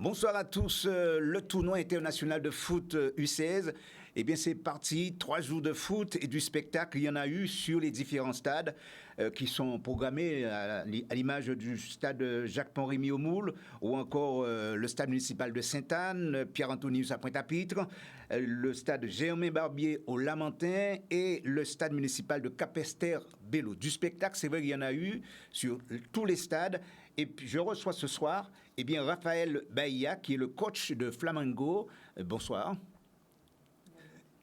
Bonsoir à tous. Le tournoi international de foot U16, eh bien c'est parti. 3 jours de foot et du spectacle. Il y en a eu sur les différents stades qui sont programmés à l'image du stade Jacques-Pont-Rémy au Moule ou encore le stade municipal de Sainte-Anne, Pierre-Antonius à Pointe-à-Pitre, le stade Germain-Barbier au Lamentin et le stade municipal de Capesterre-Bello. Du spectacle, c'est vrai qu'il y en a eu sur tous les stades. Et puis je reçois ce soir Raphaël Bahia, qui est le coach de Flamengo. Bonsoir.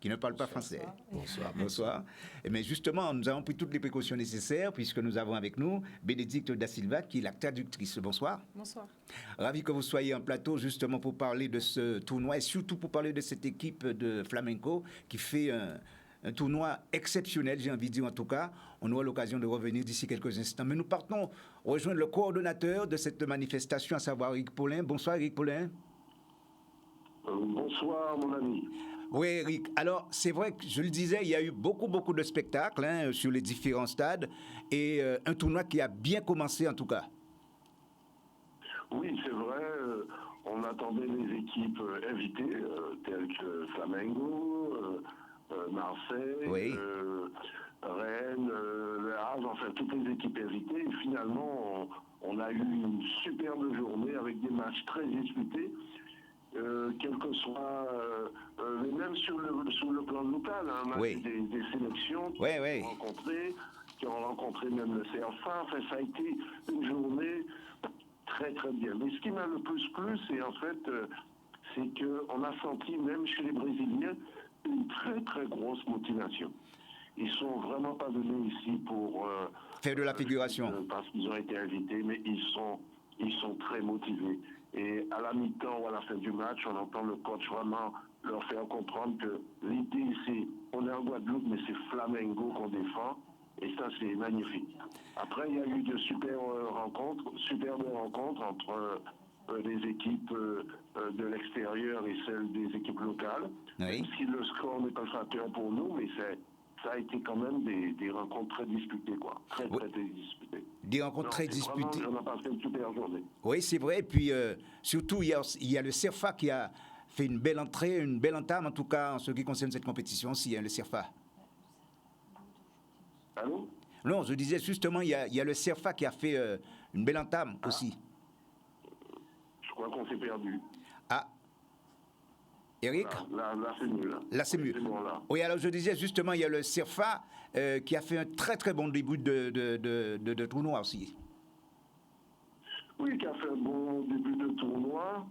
Qui ne parle pas français. Bonsoir. Bonsoir. Mais justement, nous avons pris toutes les précautions nécessaires puisque nous avons avec nous Bénédicte Da Silva, qui est la traductrice. Bonsoir. Bonsoir. Ravi que vous soyez en plateau justement pour parler de ce tournoi et surtout pour parler de cette équipe de Flamengo qui fait un tournoi exceptionnel, j'ai envie de dire en tout cas. On aura l'occasion de revenir d'ici quelques instants. Mais nous partons rejoindre le coordonnateur de cette manifestation, à savoir Eric Paulin. Bonsoir Eric Paulin. Bonsoir mon ami. Oui Eric, alors c'est vrai que je le disais, il y a eu beaucoup de spectacles sur les différents stades et un tournoi qui a bien commencé en tout cas. Oui, c'est vrai, on attendait les équipes invitées telles que Flamengo, Marseille, oui. Rennes, Le Havre, enfin toutes les équipes invitées. Et finalement, on a eu une superbe journée avec des matchs très disputés, quel que soit, mais même sur le plan local, oui. des sélections qui ont rencontré même le CFA. Enfin, ça a été une journée très très bien. Mais ce qui m'a le plus plu, c'est qu'on a senti même chez les Brésiliens une très très grosse motivation. Ils sont vraiment pas venus ici pour faire de la figuration parce qu'ils ont été invités, mais ils sont très motivés. Et à la mi-temps ou à la fin du match, on entend le coach vraiment leur faire comprendre que l'idée c'est, on est en Guadeloupe, mais c'est Flamengo qu'on défend. Et ça, c'est magnifique. Après, il y a eu de superbes rencontres entre les équipes de l'extérieur et celles des équipes locales. Oui. Si le score n'est pas flatteur pour nous, mais ça a été quand même des rencontres très disputées, quoi. Très disputées. Des rencontres très disputées. Vraiment, on a passé une super journée. Oui, c'est vrai. Et puis, surtout, il y a le CERFA qui a fait une belle entrée, une belle entame, en tout cas, en ce qui concerne cette compétition aussi, le CERFA. Allô? Non, je disais justement, il y a le CERFA qui a fait une belle entame aussi. Je crois qu'on s'est perdu. Ah, Eric? Là c'est mieux. Là, c'est mieux. Bon, là. Oui, alors je disais justement, il y a le CERFA qui a fait un très très bon début de tournoi aussi. Oui, qui a fait un bon début de tournoi.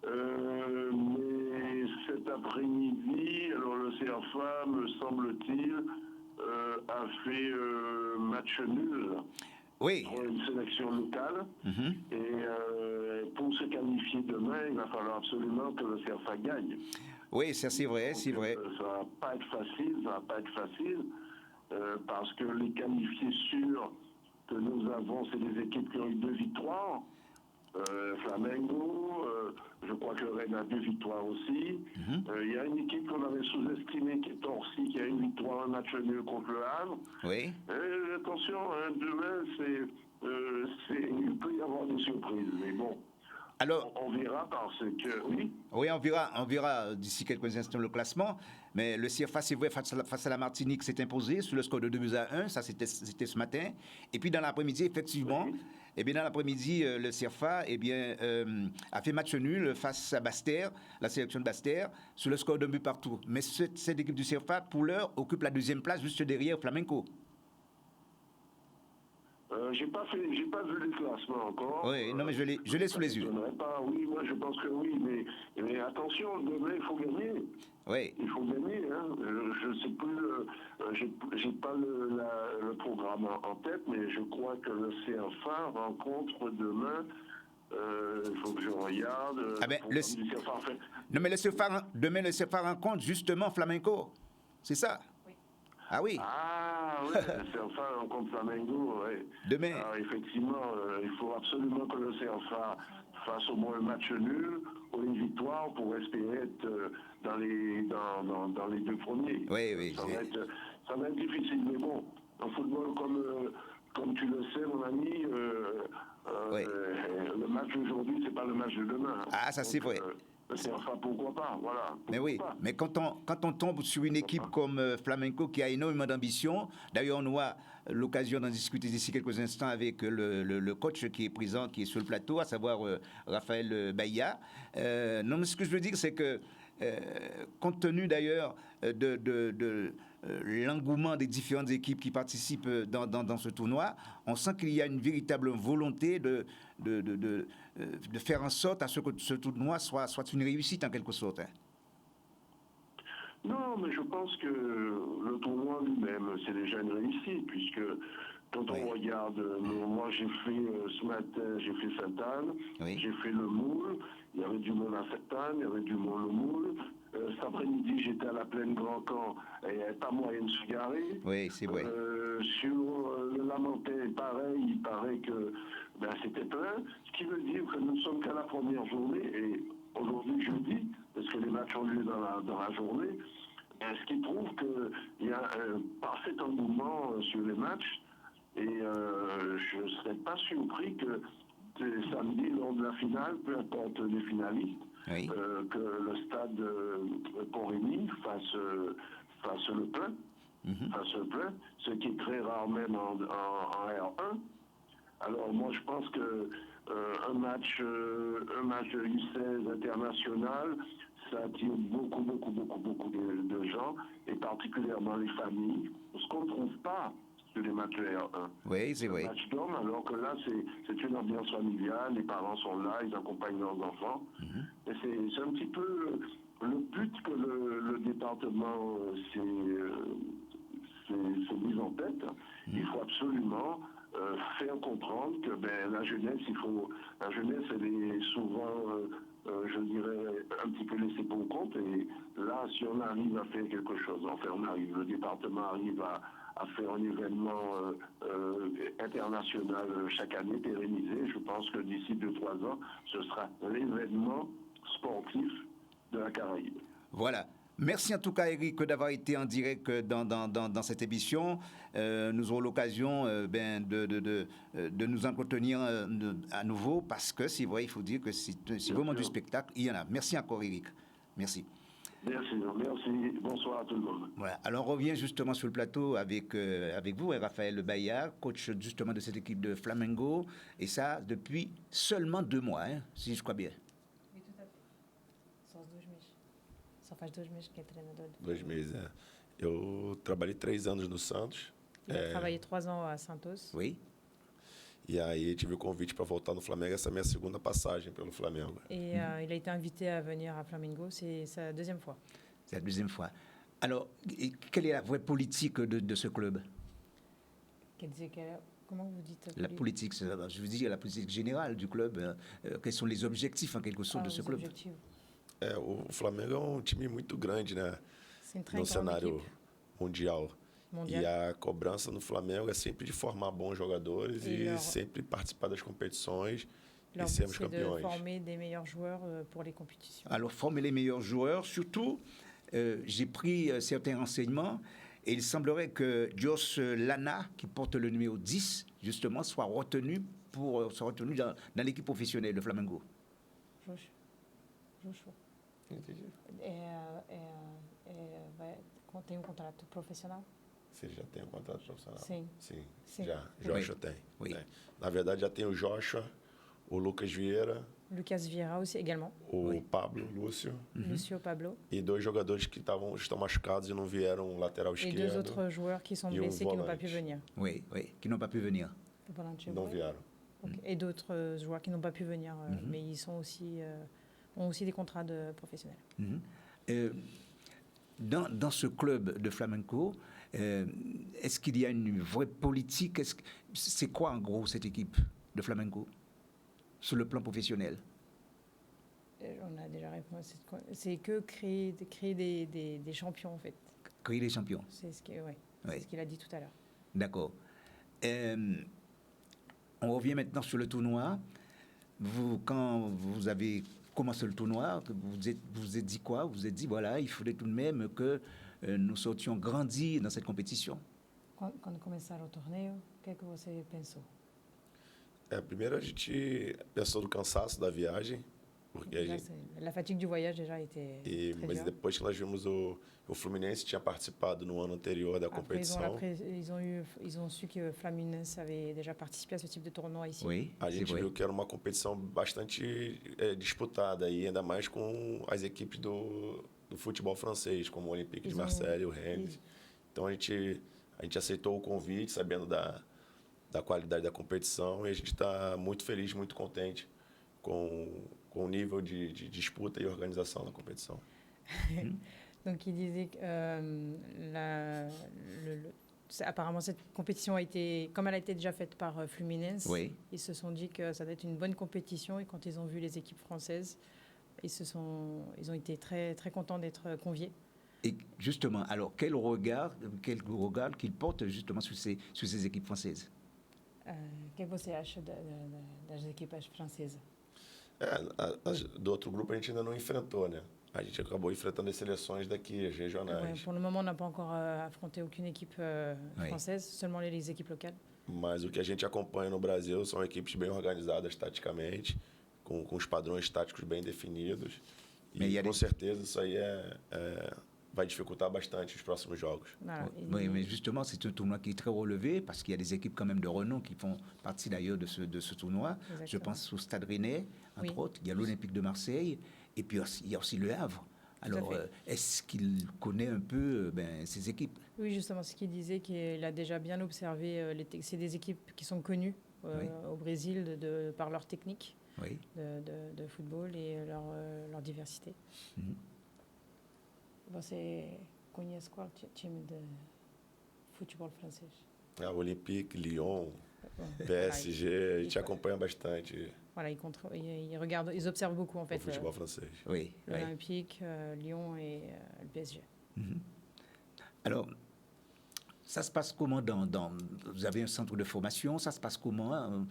Mais cet après-midi, alors le CFA, me semble-t-il, a fait match nul oui. Pour une sélection locale. Mm-hmm. Et pour se qualifier demain, il va falloir absolument que le CFA gagne. Oui, ça c'est vrai, c'est vrai. Ça va pas être facile, parce que les qualifiés sûrs que nous avons, c'est des équipes qui ont eu 2 victoires. Flamengo, je crois que Rennes a 2 victoires aussi. Il y a une équipe qu'on avait sous-estimée qui est Torcy, qui a une victoire, un match nul contre le Havre. Oui. Attention, demain, il peut y avoir des surprises, mais bon. Alors, on verra parce que, oui. Oui, on verra d'ici quelques instants le classement. Mais le CFA, c'est vrai, face à la Martinique, s'est imposé sur le score de 2-1. Ça, c'était ce matin. Et puis, dans l'après-midi, effectivement, oui. Dans l'après-midi, le CFA a fait match nul face à Basse-Terre, la sélection de Basse-Terre, sur le score de 1 but partout. Mais cette équipe du CFA, pour l'heure, occupe la 2e place, juste derrière Flamengo. J'ai pas vu les classements encore. Oui, non, mais je l'ai sous les yeux. Pas. Oui, moi je pense que oui, mais attention, demain il faut gagner. Oui. Il faut gagner. Je sais plus, j'ai pas le programme en tête, mais je crois que le CFA rencontre demain. Il faut que je regarde. Non, mais demain le CFA rencontre justement Flamengo. C'est ça. Ah oui. Ah oui, le CFA rencontre Flamengo, oui. Demain. Alors, effectivement, il faut absolument que le CFA fasse au moins un match nul ou une victoire pour espérer être dans les 2 premiers. Oui. Ça va être difficile, mais bon, en football, comme tu le sais, mon ami, Oui. Le match d'aujourd'hui, c'est pas le match de demain. Ah, ça, c'est vrai. Enfin, pourquoi pas, voilà. Mais oui, Pas. mais quand on tombe sur une équipe comme Flamenco qui a énormément d'ambition, d'ailleurs on aura l'occasion d'en discuter d'ici quelques instants avec le coach qui est présent, qui est sur le plateau, à savoir Raphaël Bahia. Non, mais ce que je veux dire, c'est que compte tenu d'ailleurs de l'engouement des différentes équipes qui participent dans ce tournoi, on sent qu'il y a une véritable volonté de faire en sorte à ce que ce tournoi soit une réussite en quelque sorte. Hein. Non, mais je pense que le tournoi lui-même, c'est déjà une réussite, puisque quand on regarde, moi j'ai fait ce matin, j'ai fait Sainte-Anne, j'ai fait le Moule, il y avait du monde à Sainte-Anne, il y avait du monde au Moule. Cet après-midi, j'étais à la plaine Grand Camp, et il n'y avait pas moyen de se garer. Oui, c'est vrai. Sur le Lamentin, pareil, il paraît que c'était plein, ce qui veut dire que nous ne sommes qu'à la première journée, et aujourd'hui jeudi, parce que les matchs ont lieu dans la journée, ce qui prouve qu'il y a un parfait engouement sur les matchs, et je ne serais pas surpris que samedi, lors de la finale, peu importe les finalistes, que le stade Pont-Rémy fasse le plein, ce qui est très rare même en R1. Alors moi je pense que un match de U16 international, ça attire beaucoup de gens, et particulièrement les familles, ce qu'on ne trouve pas sur les matchs de R1. Oui, c'est vrai. Match d'hommes, alors que là, c'est une ambiance familiale, les parents sont là, ils accompagnent leurs enfants. Et c'est un petit peu le but que le département s'est mis en tête. Il faut absolument faire comprendre que la jeunesse, elle est souvent, je dirais, un petit peu laissée pour compte. Et là, si on arrive à faire quelque chose, le département arrive à faire un événement international chaque année pérennisé, je pense que d'ici 2-3 ans, ce sera l'événement sportif de la Caraïbe. Voilà. Merci en tout cas, Eric, d'avoir été en direct dans cette émission. Nous aurons l'occasion de nous entretenir à nouveau, parce que c'est vrai, il faut dire que c'est vraiment du spectacle. Il y en a. Merci encore, Eric. Merci. Merci. Bonsoir à tout le monde. Voilà. Alors, on revient justement sur le plateau avec vous, Raphaël Bahia, coach justement de cette équipe de Flamengo. Et ça, depuis seulement 2 mois, hein, si je crois bien. Oui, tout à fait. Só 2 meses. Só faz 2 meses que é treinador. 2 meses, é. Eu trabalhei 3 anos no Santos. Il a travaillé 3 ans à Santos. Oui. E aí tive o convite para voltar no Flamengo. Essa é a minha segunda passagem pelo Flamengo. Et il a été invité à venir à Flamengo. C'est sa 2e fois. C'est la 2e fois. Alors, quelle est la vraie politique de ce club? Comment vous dites La politique, je veux dire la politique générale du club. Quels sont les objectifs, en quelque sorte, de ce club? O Flamengo é um time muito grande, né? No cenário mundial. E a cobrança no Flamengo é sempre de formar bons jogadores e sempre participar das competições e sermos campeões. De former des meilleurs joueurs pour les compétitions. Alors, former les meilleurs joueurs, surtout, j'ai pris certains renseignements et il semblerait que Josh Lana, qui porte le numéro 10, justement, soit retenu dans l'équipe professionnelle de Flamengo. Joshua. Tem um contrato profissional? Você já tem um contrato profissional? Sim. Já. Joshua tem. Oui. Né? Na verdade, já tem o Joshua, o Lucas Vieira. Lucas Vieira aussi également. O Pablo, Lúcio. Lúcio Pablo. E 2 jogadores que estão machucados e não vieram, lateral esquerdo. Et 2 autres joueurs qui sont blessés qui n'ont pas pu venir. Oui, qui n'ont pas pu venir. Não vieram. Okay. Et d'autres joueurs qui n'ont pas pu venir, mais ils sont aussi, ont aussi des contrats professionnels. Dans ce club de flamenco, est-ce qu'il y a une vraie politique? C'est quoi en gros cette équipe de flamenco sur le plan professionnel? On a déjà répondu. C'est que créer des champions en fait. Créer des champions. C'est ce qu'il a dit tout à l'heure. D'accord. On revient maintenant sur le tournoi. Quand vous avez commencé le tournoi, vous vous êtes dit quoi? Vous vous êtes dit, voilà, il faudrait tout de même que nous sortions grandis dans cette compétition. Quando começaram o torneio, o que é que você pensou? Primeiro a gente pensou no cansaço da viagem, porque a gente... La fatigue du voyage déjà était Mas dure. depois que nós vimos o Fluminense tinha participado no ano anterior da competição. Ils ont su que Fluminense avait déjà participé à ce type de tournoi ici. Oui, a gente viu que era uma competição bastante disputada, e ainda mais com as equipes do futebol francês, como o Olympique de Marseille e o Rennes. Então a gente aceitou o convite, sabendo da qualidade da competição, e a gente está muito feliz, muito contente com o nível de disputa e organização da competição. Donc il disait que apparemment cette compétition a été, comme elle a été déjà faite par Fluminense, oui. Ils se sont dit que ça doit être une bonne compétition, et quand ils ont vu les équipes françaises, ils ont été très, très contents d'être conviés. Et justement, alors quel regard qu'ils portent justement sur ces équipes françaises? Que você acha das equipes francesas? Do outro grupo a gente ainda não enfrentou, né? A gente acabou enfrentando as seleções daqui, as regionais. Ouais, pour le moment, on n'a pas encore affronté aucune équipe française, seulement les équipes locales. Mas o que a gente acompanha no Brasil são equipes bem organizadas taticamente, com os padrões táticos bem definidos. E com certeza isso aí vai dificultar bastante os próximos jogos. Oui, mais justement, c'est un tournoi qui est très relevé parce qu'il y a des équipes quand même de renom qui font partie d'ailleurs de ce tournoi. Exactement. Je pense au Stade Rennais, entre autres. Il y a l'Olympique de Marseille et puis il y a aussi le Havre. Alors, est-ce qu'il connaît un peu ces équipes? Oui, justement, ce qu'il disait, qu'il a déjà bien observé. C'est des équipes qui sont connues au Brésil par leur technique de football et leur diversité. Você conhece qual time de futebol francês? Olympique, Lyon, PSG, a gente acompanha bastante. Voilà, ils observent beaucoup en fait. Le football français. Oui. L'Olympique, Lyon et le PSG. Alors, ça se passe comment vous avez un centre de formation, ça se passe comment?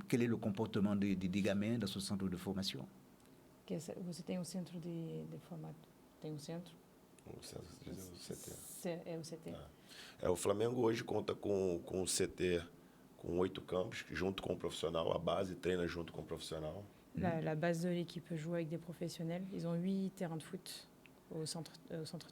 Quel est le comportement des gamins dans ce centre de formation? Você tem um centro de formato? Tem um centro? O CT. É o CT. O Flamengo hoje conta com o CT com 8 campos, junto com o profissional. A base treina junto com o profissional. La base de l'équipe joue avec des professionnels. Ils ont 8 terrains de foot au centre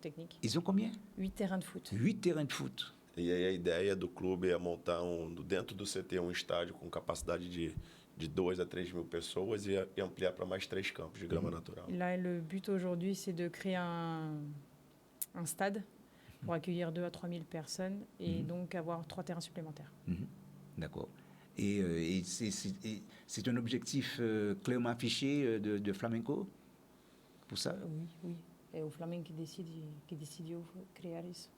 technique. Ils ont combien? 8 terrains de foot. 8 terrains de foot. E aí a ideia do clube é montar dentro do CT um estádio com capacidade de 2 a 3 mil pessoas e ampliar para mais 3 campos de grama natural. Là, le but aujourd'hui, c'est de créer un stade pour accueillir 2 à 3 000 personnes et donc avoir 3 terrains supplémentaires. D'accord. Et c'est un objectif clairement affiché de Flamengo pour ça? Oui. É o Flamengo que decidiu criar isso.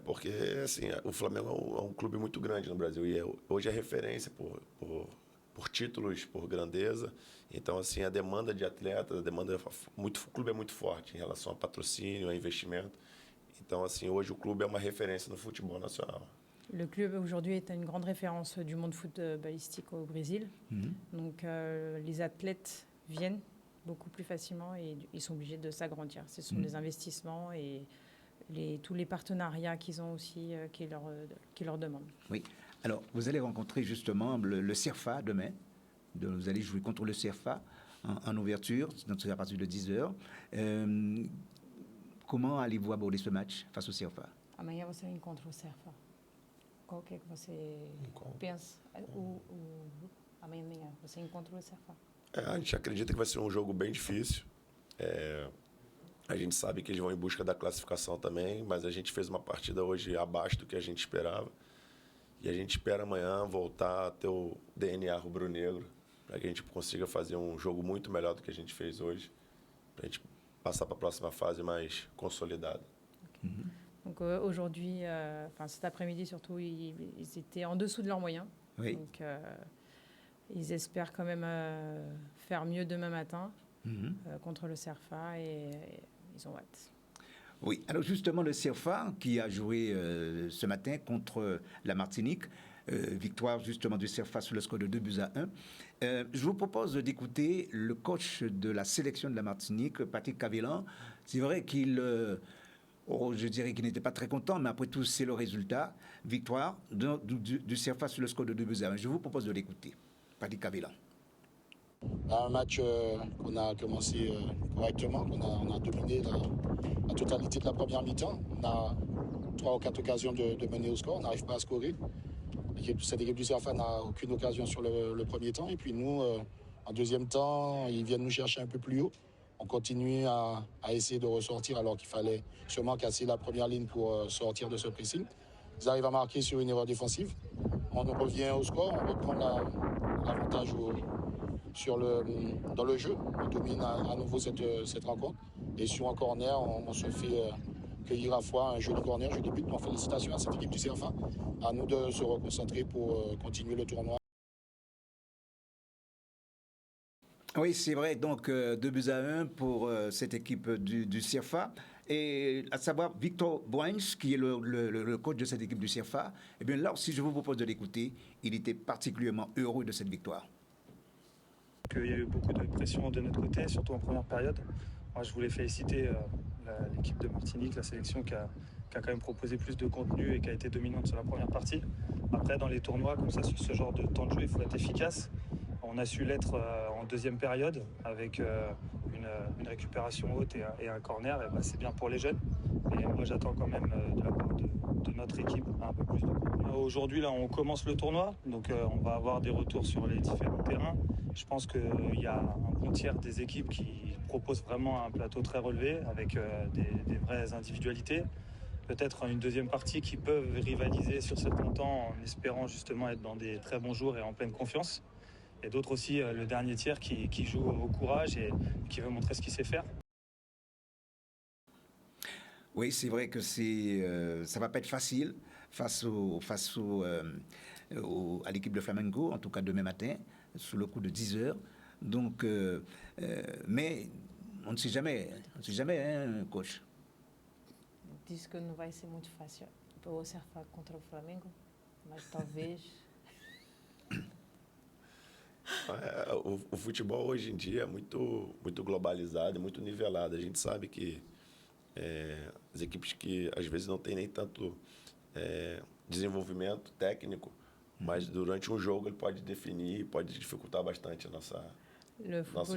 Porque assim, o Flamengo é um clube muito grande no Brasil e hoje é referência por títulos, por grandeza. Então, assim, a demanda de atleta, o clube é muito forte em relação a patrocínio, a investimento. Então, assim, hoje o clube é uma referência no futebol nacional. Le club aujourd'hui est une grande référence du monde footballistique au Brésil. Donc, les athlètes viennent beaucoup plus facilement et ils sont obligés de s'agrandir. Ce sont des investissements et tous les partenariats qu'ils ont aussi qui leur demandent. Oui. Alors, vous allez rencontrer justement le CERFA demain. Vous allez jouer contre le CERFA en ouverture, donc c'est à partir de 10h. Comment allez-vous aborder ce match face au CERFA? Amanhã você encontra o CERFA. Qual que você pensa? Amanhã de manhã você encontra o CERFA. A gente acredita que vai ser um jogo bem difícil. A gente sabe que eles vão em busca da classificação também, mas a gente fez uma partida hoje abaixo do que a gente esperava. E a gente espera amanhã voltar a ter o DNA rubro-negro, para que a gente consiga fazer um jogo muito melhor do que a gente fez hoje, para a gente passer à prochaine phase mais consolidée. Donc aujourd'hui, cet après-midi surtout, ils étaient en dessous de leurs moyens. Oui. Donc ils espèrent quand même faire mieux demain matin contre le CERFA et ils ont hâte. Oui, alors justement le CERFA qui a joué ce matin contre la Martinique, victoire justement du CERFA sur le score de 2-1. Je vous propose d'écouter le coach de la sélection de la Martinique, Patrick Cavelan. C'est vrai qu'il Oh, je dirais qu'il n'était pas très content, mais après tout, c'est le résultat. Victoire du CFA sur le score de 2-1. Je vous propose de l'écouter. Paddy Kavelan. Un match qu'on a commencé correctement, on a dominé la totalité de la première mi-temps. On a 3 ou 4 occasions de mener au score, on n'arrive pas à scorer. Cette équipe du CFA n'a aucune occasion sur le premier temps. Et puis nous, en deuxième temps, ils viennent nous chercher un peu plus haut. On continue à essayer de ressortir alors qu'il fallait sûrement casser la première ligne pour sortir de ce pressing. Ils arrivent à marquer sur une erreur défensive. On revient au score, on reprend l'avantage dans le jeu. On domine à nouveau cette rencontre. Et sur un corner, on se fait cueillir à fois un joli corner, joli but. Donc félicitations à cette équipe du CFA. À nous de se reconcentrer pour continuer le tournoi. Oui, c'est vrai. Donc, 2-1 pour cette équipe du CFA. Et à savoir, Victor Bruins, qui est le coach de cette équipe du CFA, eh bien là aussi, je vous propose de l'écouter. Il était particulièrement heureux de cette victoire. Il y a eu beaucoup de pression de notre côté, surtout en première période. Moi, je voulais féliciter l'équipe de Martinique, la sélection qui a quand même proposé plus de contenu et qui a été dominante sur la première partie. Après, dans les tournois, comme ça, sur ce genre de temps de jeu, il faut être efficace. On a su l'être en deuxième période avec une récupération haute et un corner. Et c'est bien pour les jeunes. Et moi, j'attends quand même de la part de notre équipe un peu plus de contenu. Aujourd'hui, là, on commence le tournoi. Donc, on va avoir des retours sur les différents terrains. Je pense qu'il y a un bon tiers des équipes qui proposent vraiment un plateau très relevé avec des vraies individualités. Peut-être une deuxième partie qui peuvent rivaliser sur certains temps en espérant justement être dans des très bons jours et en pleine confiance. Et d'autres aussi, le dernier tiers qui joue au courage et qui veut montrer ce qu'il sait faire. Oui, c'est vrai que ça ne va pas être facile face à l'équipe de Flamengo, en tout cas demain matin, sous le coup de 10 heures. Donc, mais on ne sait jamais, hein, coach. Diz que não vai ser muito fácil para o CFA contra o Flamengo, mas talvez. O futebol hoje em dia é muito globalizado, muito nivelado. A gente sabe que as equipes que às vezes não têm nem tanto desenvolvimento técnico, mas durante um jogo ele pode definir, pode dificultar bastante nosso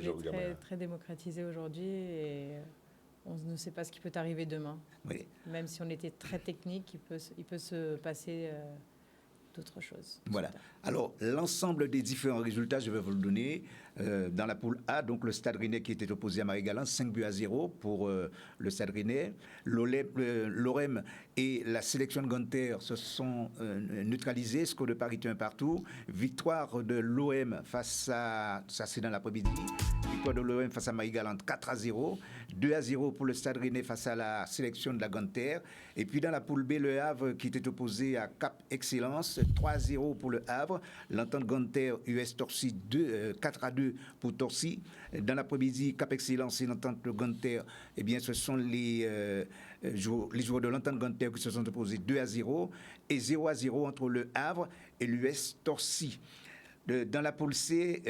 jogo de amanhã. Le football est très démocratisé aujourd'hui et on ne sait pas ce qui peut arriver demain. Oui. Même si on était très technique, il peut se passer d'autres choses. Voilà. Alors, l'ensemble des différents résultats, je vais vous le donner. Dans la poule A, donc le Stade Rennais qui était opposé à Marie-Galante, 5-0 pour le Stade Rennais. L'OREM et la sélection de Ganter se sont neutralisés, score de parité 1 partout. Victoire de l'OM face à, ça c'est dans l'après-midi, victoire de l'OM face à Marie-Galante 4-0. 2-0 pour le Stade Rennais face à la sélection de la Ganter. Et puis dans la poule B, le Havre qui était opposé à Cap Excellence, 3-0 pour le Havre. L'entente Ganter US Torcy 4-2 pour Torcy. Dans l'après-midi, Cap Excellence et l'entente Ganter, eh bien ce sont les joueurs de l'entente Ganter qui se sont opposés 2-0 et 0-0 entre le Havre et l'US Torcy. Dans la poule C,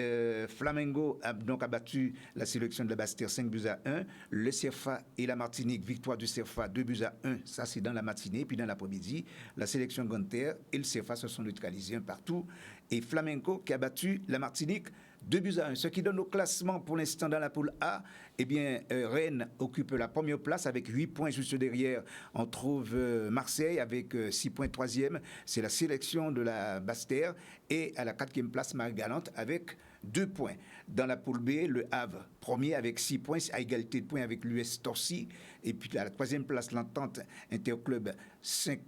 Flamengo a donc battu la sélection de la Bastère 5-1. Le CFA et la Martinique, victoire du CFA 2-1. Ça, c'est dans la matinée. Puis dans l'après-midi, la sélection Ganter et le CFA se sont neutralisés un partout. Et Flamengo qui a battu la Martinique 2-1. Ce qui donne au classement pour l'instant dans la poule A, eh bien, Rennes occupe la première place avec 8 points juste derrière. On trouve Marseille avec 6 points 3e. C'est la sélection de la Bastère. Et à la 4e place, Marie-Galante avec 2 points. Dans la poule B, le Havre, premier avec 6 points, à égalité de points avec l'US Torcy. Et puis à la 3e place, l'entente Interclub 5,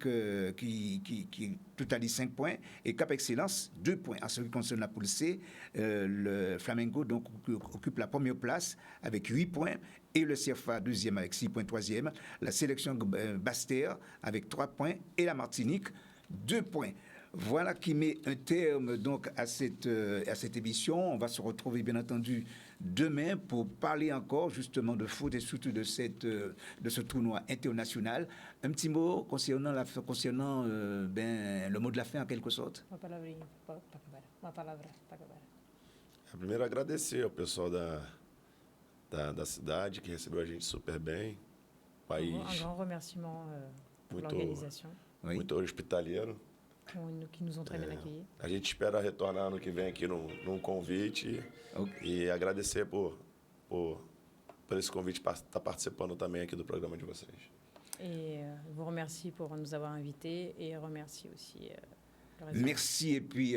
qui totalise 5 points. Et Cap Excellence, 2 points. En ce qui concerne la poule C, le Flamengo donc, occupe la première place avec 8 points. Et le CFA, 2e avec 6 points, 3e. La sélection Bastère avec 3 points. Et la Martinique, 2 points. Voilà qui met un terme donc à cette émission. On va se retrouver bien entendu demain pour parler encore justement de foot et surtout de ce tournoi international. Un petit mot concernant le mot de la fin en quelque sorte. Uma palavrinha para acabar. Primeiro agradecer ao pessoal da cidade que recebeu a gente super bem. país un grand remerciement pour l'organisation. Muito hospitaliero. Que nos ont très bien accueillis. A gente espera retornar ano que vem aqui num convite e agradecer por esse convite para estar participando também aqui do programa de vocês. Et vous remercie pour nous avoir invités et remercie aussi le reste. Merci, et puis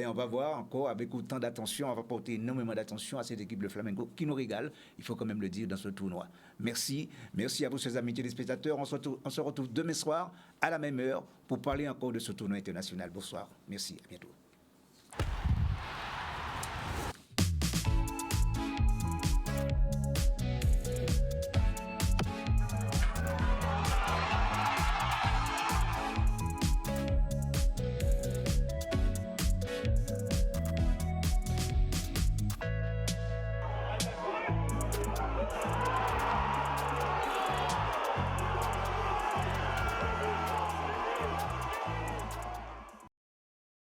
on va voir encore avec autant d'attention, on va porter énormément d'attention à cette équipe de Flamengo qui nous régale, il faut quand même le dire, dans ce tournoi. Merci à vous, chers amis téléspectateurs. On se retrouve demain soir à la même heure pour parler encore de ce tournoi international. Bonsoir, merci, à bientôt.